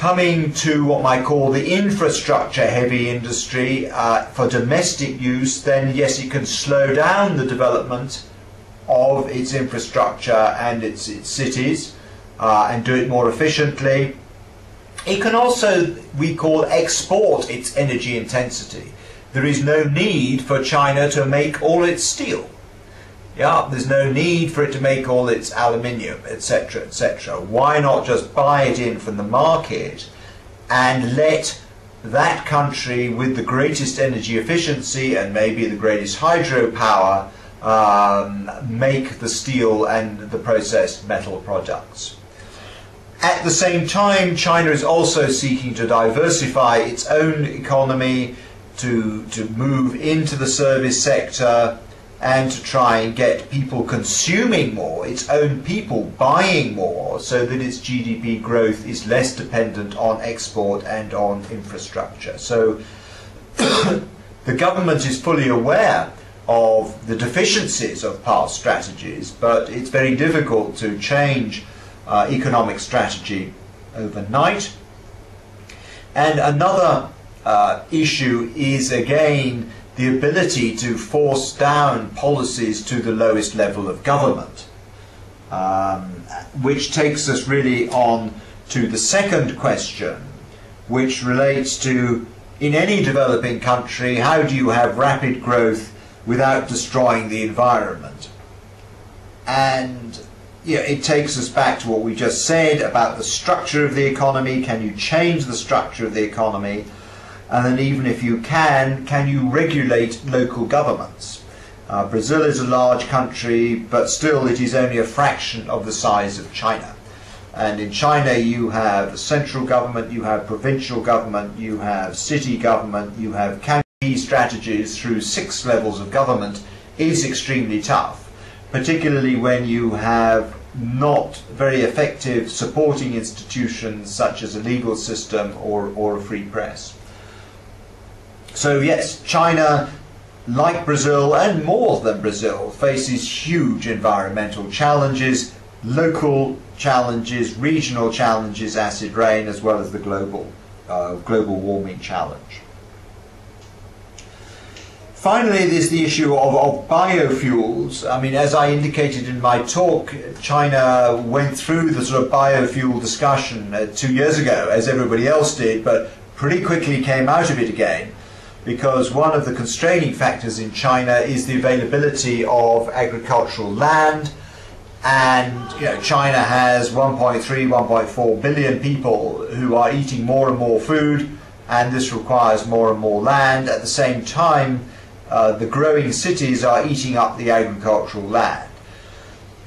coming to what I call the infrastructure heavy industry for domestic use, then yes, it can slow down the development of its infrastructure and its cities and do it more efficiently. It can also, we call, export its energy intensity. There is no need for China to make all its steel. Yeah, there's no need for it to make all its aluminium, etc., etc. Why not just buy it in from the market and let that country with the greatest energy efficiency and maybe the greatest hydropower make the steel and the processed metal products. At the same time, China is also seeking to diversify its own economy, to move into the service sector, and to try and get people consuming more, its own people buying more, so that its GDP growth is less dependent on export and on infrastructure. So the government is fully aware of the deficiencies of past strategies, but it's very difficult to change economic strategy overnight. And another issue is, again, the ability to force down policies to the lowest level of government, which takes us really on to the second question, which relates to, in any developing country, how do you have rapid growth without destroying the environment? And it takes us back to what we just said about the structure of the economy. Can you change the structure of the economy? And then even if you can you regulate local governments? Brazil is a large country, but still it is only a fraction of the size of China. And in China you have central government, you have provincial government, you have city government, you have county strategies through 6 levels of government is extremely tough, particularly when you have not very effective supporting institutions such as a legal system or a free press. So yes, China, like Brazil and more than Brazil, faces huge environmental challenges, local challenges, regional challenges, acid rain, as well as the global warming challenge. Finally, there's the issue of biofuels. I mean, as I indicated in my talk, China went through the sort of biofuel discussion 2 years ago, as everybody else did, but pretty quickly came out of it again, because one of the constraining factors in China is the availability of agricultural land. And China has 1.3, 1.4 billion people who are eating more and more food, and this requires more and more land. At the same time, the growing cities are eating up the agricultural land.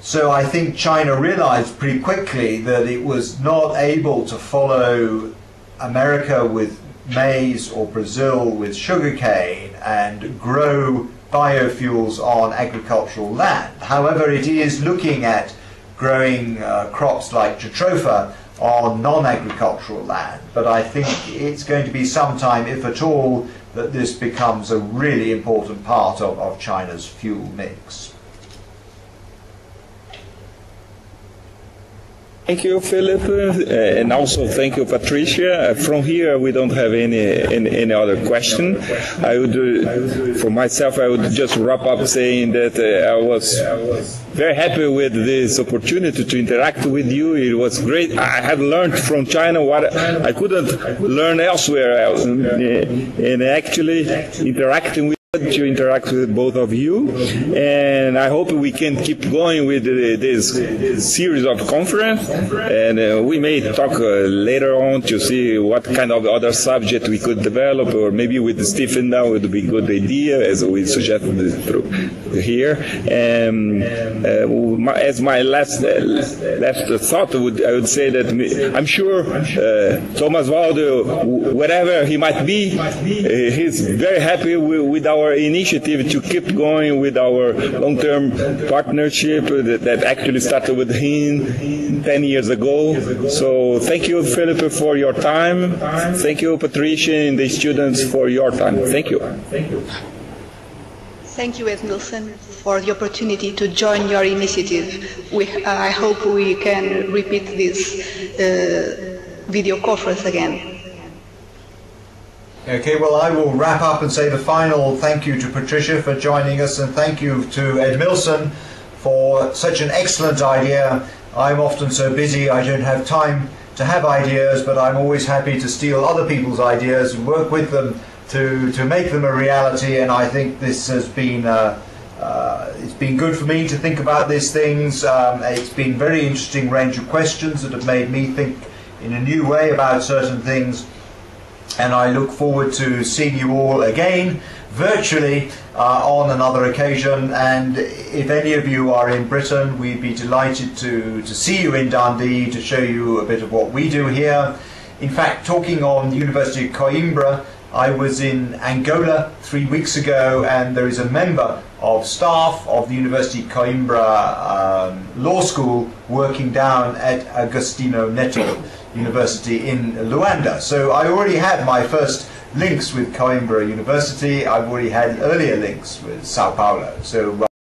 So I think China realized pretty quickly that it was not able to follow America with maize or Brazil with sugarcane and grow biofuels on agricultural land. However, it is looking at growing crops like jatropha on non-agricultural land. But I think it's going to be some time, if at all, that this becomes a really important part of China's fuel mix. Thank you, Philip, and also thank you, Patricia. From here, we don't have any other question. I would, for myself, I would just wrap up saying that I was very happy with this opportunity to interact with you. It was great. I have learned from China what I couldn't learn elsewhere else, and actually interacting with to interact with both of you, and I hope we can keep going with this series of conference, and we may talk later on to see what kind of other subject we could develop, or maybe with Stephen now would be a good idea, as we suggested here. As my last thought, I would say that I'm sure Thomas Waldo, wherever he might be, he's very happy with our initiative to keep going with our long-term partnership that actually started with him 10 years ago. So thank you, Philip, for your time. Thank you, Patricia, and the students for your time. Thank you. Thank you, Edmilson, for the opportunity to join your initiative. I hope we can repeat this video conference again. Okay, well, I will wrap up and say the final thank you to Patricia for joining us, and thank you to Edmilson for such an excellent idea. I'm often so busy I don't have time to have ideas, but I'm always happy to steal other people's ideas and work with them to make them a reality. And I think this has been it's been good for me to think about these things. It's been very interesting range of questions that have made me think in a new way about certain things. And I look forward to seeing you all again virtually on another occasion. And if any of you are in Britain, we'd be delighted to see you in Dundee, to show you a bit of what we do here. In fact, talking on the University of Coimbra, I was in Angola 3 weeks ago, and there is a member of staff of the University of Coimbra Law School working down at Agostinho Neto University in Luanda. So I already had my first links with Coimbra University. I've already had earlier links with Sao Paulo. So